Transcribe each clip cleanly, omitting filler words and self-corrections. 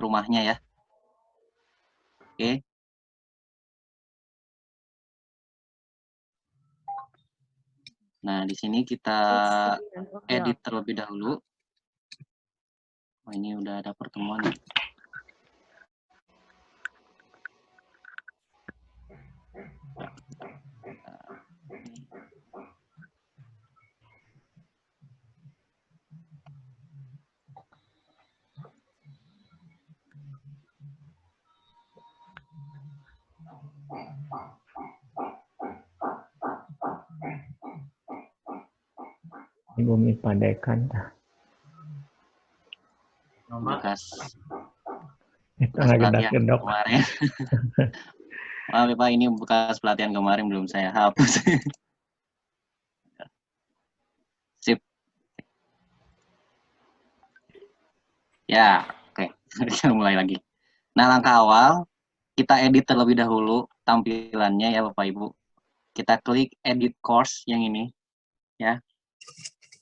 rumahnya ya. Oke. Nah, di sini kita edit terlebih dahulu. Oh, ini udah ada pertemuan. Ibu Mipadekan. Bekas Pelatihan pelatihan kemarin. Maaf ya Pak, ini bekas pelatihan kemarin belum saya hapus. Sip. Ya, oke. Kita mulai lagi. Nah, langkah awal, kita edit terlebih dahulu tampilannya ya Bapak Ibu. Kita klik edit course yang ini. Ya.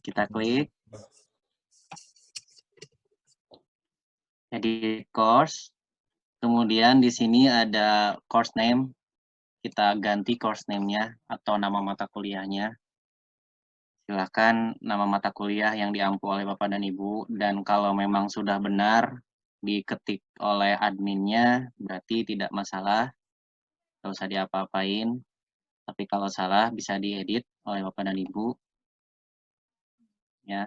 Kita klik. Edit course. Kemudian di sini ada course name. Kita ganti course name-nya atau nama mata kuliahnya. Silakan nama mata kuliah yang diampu oleh Bapak dan Ibu, dan kalau memang sudah benar diketik oleh adminnya, berarti tidak masalah, tidak usah diapa-apain. Tapi kalau salah bisa diedit oleh Bapak dan Ibu. Ya.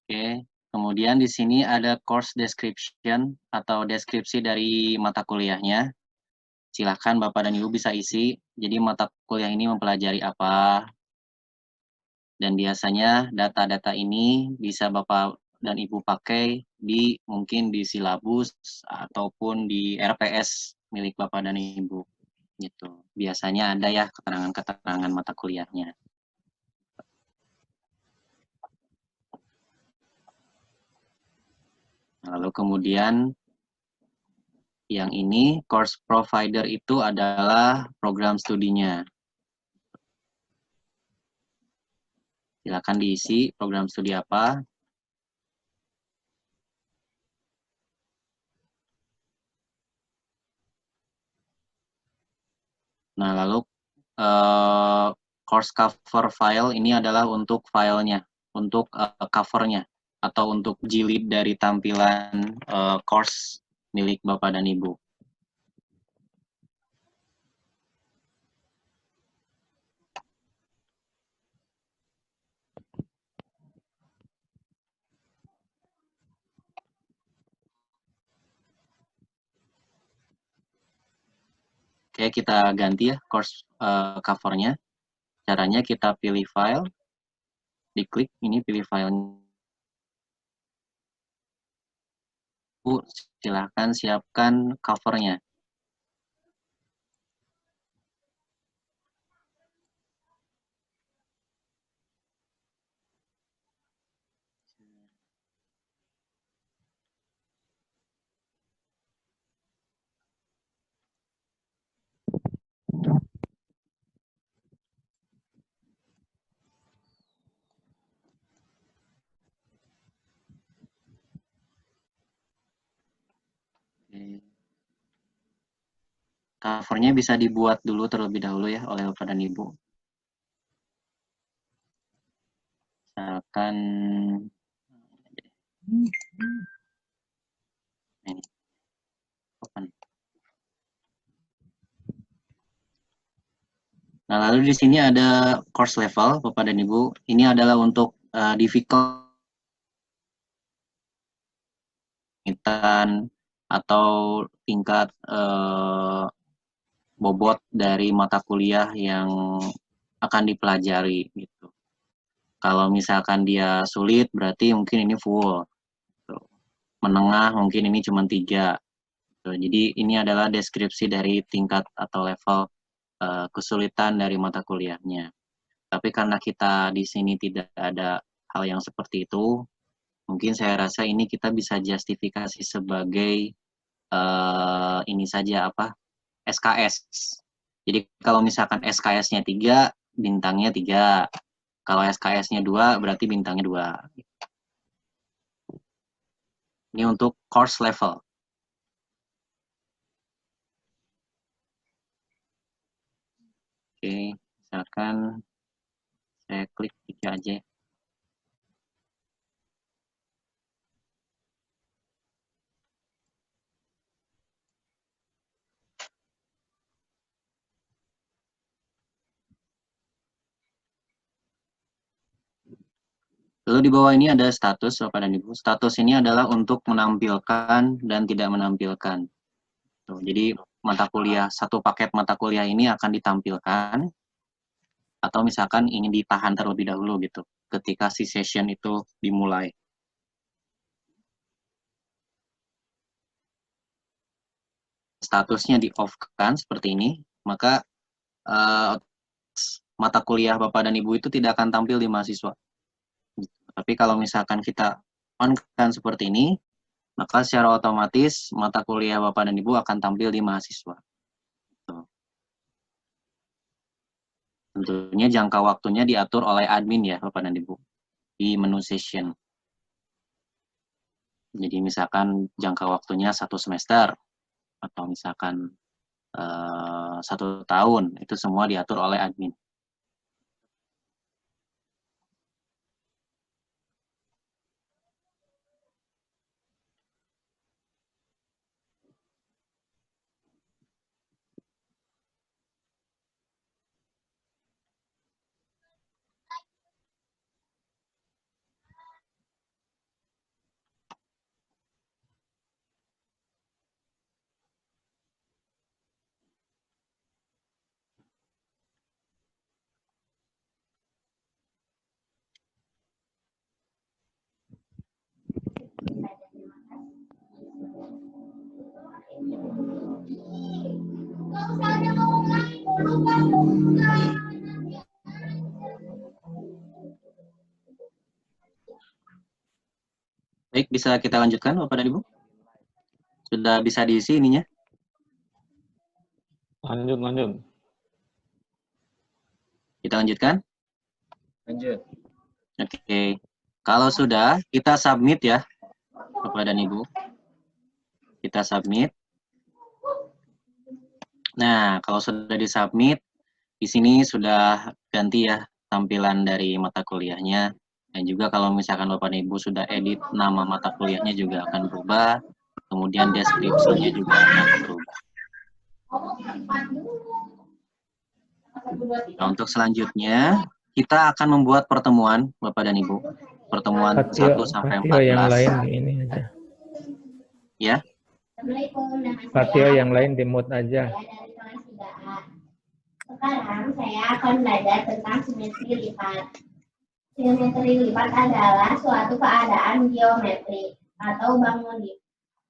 Oke, kemudian di sini ada course description atau deskripsi dari mata kuliahnya. Silakan Bapak dan Ibu bisa isi. Jadi mata kuliah ini mempelajari apa, dan biasanya data-data ini bisa Bapak dan Ibu pakai di mungkin di silabus ataupun di RPS milik Bapak dan Ibu gitu. Biasanya ada ya keterangan-keterangan mata kuliahnya. Lalu kemudian yang ini course provider itu adalah program studinya. Silakan diisi program studi apa. Nah, lalu course cover file ini adalah untuk filenya, untuk covernya, atau untuk jilid dari tampilan course milik Bapak dan Ibu. Oke, kita ganti ya course covernya. Caranya kita pilih file, diklik ini pilih filenya. Silahkan siapkan covernya. Covernya bisa dibuat dulu terlebih dahulu ya oleh Bapak dan Ibu. Misalkan ini. Nah, lalu di sini ada course level, Bapak dan Ibu. Ini adalah untuk difficult atau tingkat bobot dari mata kuliah yang akan dipelajari gitu. Kalau misalkan dia sulit, berarti mungkin ini full. Gitu. Menengah mungkin ini cuma 3. Gitu. Jadi ini adalah deskripsi dari tingkat atau level kesulitan dari mata kuliahnya. Tapi karena kita di sini tidak ada hal yang seperti itu, mungkin saya rasa ini kita bisa justifikasi sebagai ini saja apa SKS. Jadi kalau misalkan SKS-nya 3, bintangnya 3. Kalau SKS-nya 2, berarti bintangnya 2. Ini untuk course level. Oke, misalkan saya klik 3 aja. Lalu di bawah ini ada status, Bapak dan Ibu. Status ini adalah untuk menampilkan dan tidak menampilkan. Tuh, jadi satu paket mata kuliah ini akan ditampilkan, atau misalkan ingin ditahan terlebih dahulu gitu, ketika si session itu dimulai. Statusnya di off kan seperti ini, maka mata kuliah Bapak dan Ibu itu tidak akan tampil di mahasiswa. Tapi kalau misalkan kita on kan seperti ini, maka secara otomatis mata kuliah Bapak dan Ibu akan tampil di mahasiswa. Tentunya jangka waktunya diatur oleh admin ya Bapak dan Ibu di menu session. Jadi misalkan jangka waktunya 1 semester atau misalkan 1 tahun, itu semua diatur oleh admin. Baik, bisa kita lanjutkan Bapak dan Ibu? Sudah bisa diisi ininya? Lanjut. Kita lanjutkan? Lanjut. Oke. Kalau sudah, kita submit ya, Bapak dan Ibu. Kita submit. Nah, kalau sudah disubmit, di sini sudah ganti ya tampilan dari mata kuliahnya. Dan juga kalau misalkan Bapak dan Ibu sudah edit nama mata kuliahnya juga akan berubah. Kemudian deskripsinya juga akan berubah. Nah, untuk selanjutnya, kita akan membuat pertemuan, Bapak dan Ibu. Pertemuan 1 sampai 14. Yang lain ini aja. Ya. Patio yang lain di mute aja. Sekarang saya akan belajar tentang simetri lipat. Simetri lipat adalah suatu keadaan geometri atau bangun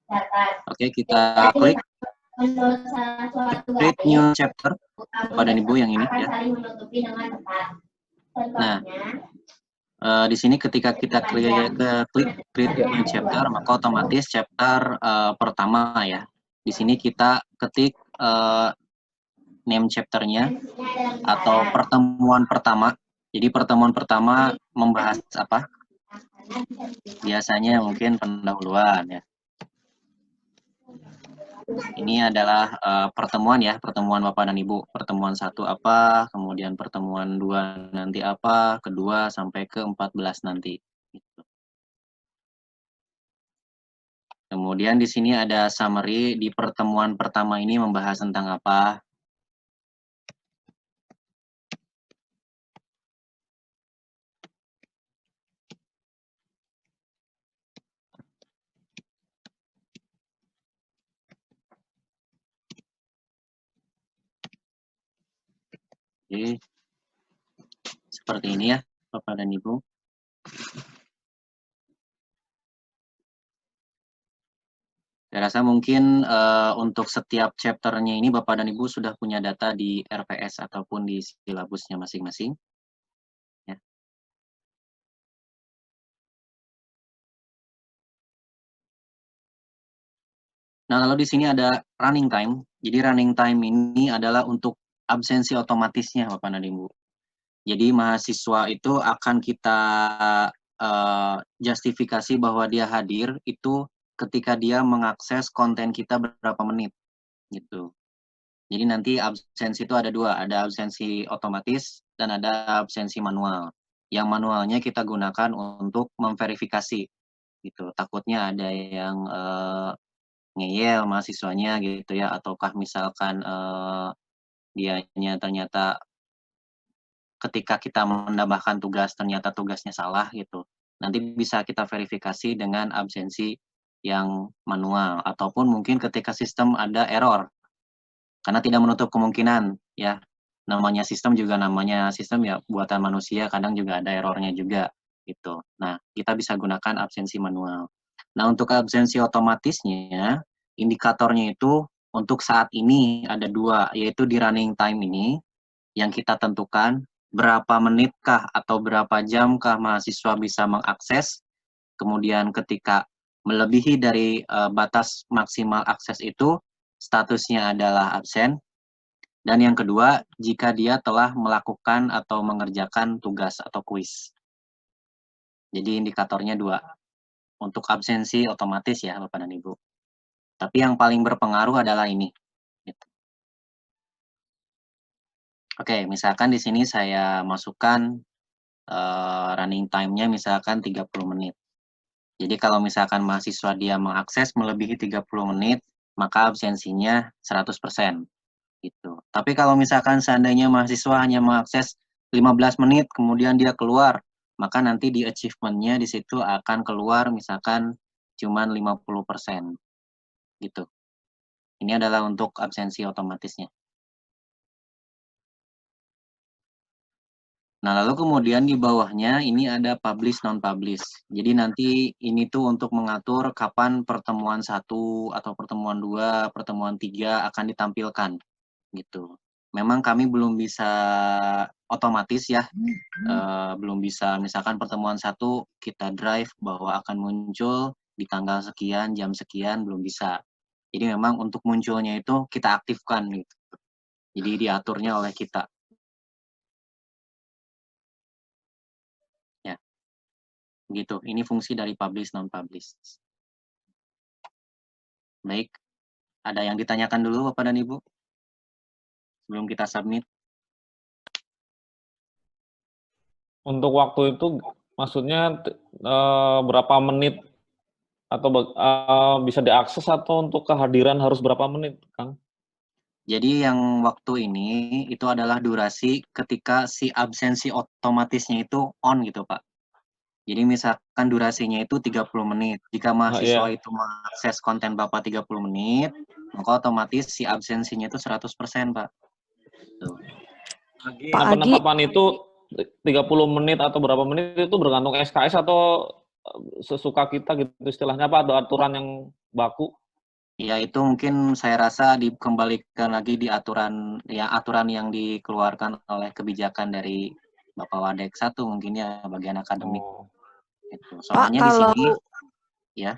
datar. Oke, kita klik Menurut suatu create garis, new chapter, Bapak dan Ibu yang ini akan ya. saling menutupi dengan tepat. Nah, Contohnya, di sini ketika kita klik create new chapter, maka otomatis chapter pertama ya. Di sini kita ketik name chapternya atau pertemuan pertama. Jadi pertemuan pertama membahas apa? Biasanya mungkin pendahuluan ya. Ini adalah pertemuan ya, pertemuan Bapak dan Ibu. Pertemuan 1 apa, kemudian pertemuan 2 nanti apa, kedua sampai ke 14 nanti. Gitu. Kemudian di sini ada summary, di pertemuan pertama ini membahas tentang apa. Oke. Seperti ini ya, Bapak dan Ibu. Saya rasa mungkin untuk setiap chapternya ini Bapak dan Ibu sudah punya data di RPS ataupun di silabusnya masing-masing. Ya. Nah, lalu di sini ada running time. Jadi running time ini adalah untuk absensi otomatisnya Bapak dan Ibu. Jadi mahasiswa itu akan kita justifikasi bahwa dia hadir itu ketika dia mengakses konten kita berapa menit gitu. Jadi nanti absensi itu ada dua, ada absensi otomatis dan ada absensi manual. Yang manualnya kita gunakan untuk memverifikasi gitu. Takutnya ada yang ngeyel mahasiswanya gitu ya, ataukah misalkan dianya ternyata ketika kita menambahkan tugas ternyata tugasnya salah gitu. Nanti bisa kita verifikasi dengan absensi yang manual ataupun mungkin ketika sistem ada error. Karena tidak menutup kemungkinan ya. Namanya sistem juga namanya sistem ya buatan manusia, kadang juga ada errornya juga gitu. Nah, kita bisa gunakan absensi manual. Nah, untuk absensi otomatisnya indikatornya itu untuk saat ini ada dua, yaitu di running time ini yang kita tentukan berapa menitkah atau berapa jamkah mahasiswa bisa mengakses, kemudian ketika melebihi dari batas maksimal akses itu, statusnya adalah absen, dan yang kedua, jika dia telah melakukan atau mengerjakan tugas atau kuis. Jadi indikatornya dua, untuk absensi otomatis ya Bapak dan Ibu. Tapi yang paling berpengaruh adalah ini. Oke, misalkan di sini saya masukkan running time-nya misalkan 30 menit. Jadi kalau misalkan mahasiswa dia mengakses melebihi 30 menit, maka absensinya 100%. Gitu. Tapi kalau misalkan seandainya mahasiswa hanya mengakses 15 menit, kemudian dia keluar, maka nanti di achievement-nya di situ akan keluar misalkan cuman 50%. Gitu. Ini adalah untuk absensi otomatisnya. Nah, lalu kemudian di bawahnya ini ada publish non-publish. Jadi nanti ini tuh untuk mengatur kapan pertemuan 1 atau pertemuan 2, pertemuan 3 akan ditampilkan gitu. Memang kami belum bisa otomatis ya, belum bisa misalkan pertemuan 1 kita drive bahwa akan muncul di tanggal sekian, jam sekian, belum bisa. Jadi memang untuk munculnya itu kita aktifkan gitu. Jadi diaturnya oleh kita. Gitu, ini fungsi dari publish non-publish. Baik, ada yang ditanyakan dulu Bapak dan Ibu? Sebelum kita submit. Untuk waktu itu maksudnya berapa menit atau bisa diakses atau untuk kehadiran harus berapa menit, Kang? Jadi yang waktu ini itu adalah durasi ketika si absensi otomatisnya itu on gitu Pak. Jadi misalkan durasinya itu 30 menit. Jika mahasiswa itu mengakses konten Bapak 30 menit, maka otomatis si absensinya itu 100% Pak. Tuh. Nah, penetapan itu 30 menit atau berapa menit itu bergantung SKS atau sesuka kita gitu istilahnya, apa ada aturan yang baku? Ya itu mungkin saya rasa dikembalikan lagi di aturan yang dikeluarkan oleh kebijakan dari Bapak Wadek 1 mungkin ya bagian akademik. Gitu. Soalnya Pak, di sini ya.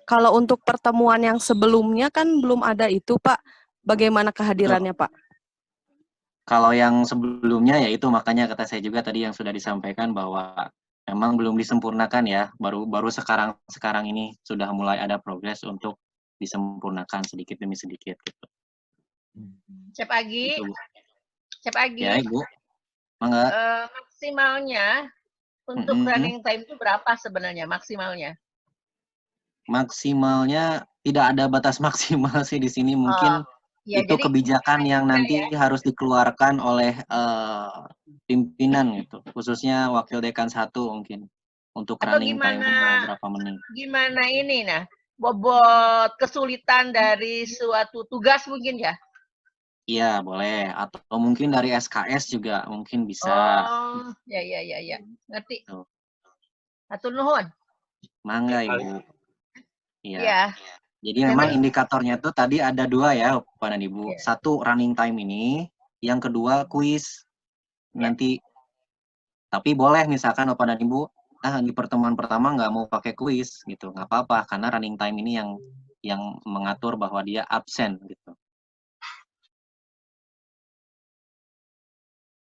Kalau untuk pertemuan yang sebelumnya kan belum ada itu Pak. Bagaimana kehadirannya Pak? Kalau yang sebelumnya ya itu makanya kata saya juga tadi yang sudah disampaikan bahwa memang belum disempurnakan ya, baru sekarang ini sudah mulai ada progres untuk disempurnakan sedikit demi sedikit gitu. Cep Agi, Gitu. Cep Agi. Ya Ibu, mangga. Maksimalnya untuk running time itu berapa sebenarnya maksimalnya? Maksimalnya tidak ada batas maksimal sih di sini, mungkin ya, itu kebijakan yang nanti harus dikeluarkan oleh pimpinan gitu, khususnya wakil dekan 1 mungkin untuk atau running gimana, time berapa menit. Gimana ini bobot kesulitan dari suatu tugas mungkin ya? Iya boleh, atau mungkin dari SKS juga mungkin bisa. Oh, ya, ngerti. Atur nuhun. Mangga Ibu. Iya. Ya. Jadi memang indikatornya tuh tadi ada 2 ya Bapak dan Ibu. Ya. 1 running time ini, yang kedua kuis. Nanti. Tapi boleh misalkan Bapak dan Ibu, di pertemuan pertama nggak mau pakai kuis gitu, nggak apa-apa karena running time ini yang mengatur bahwa dia absen gitu.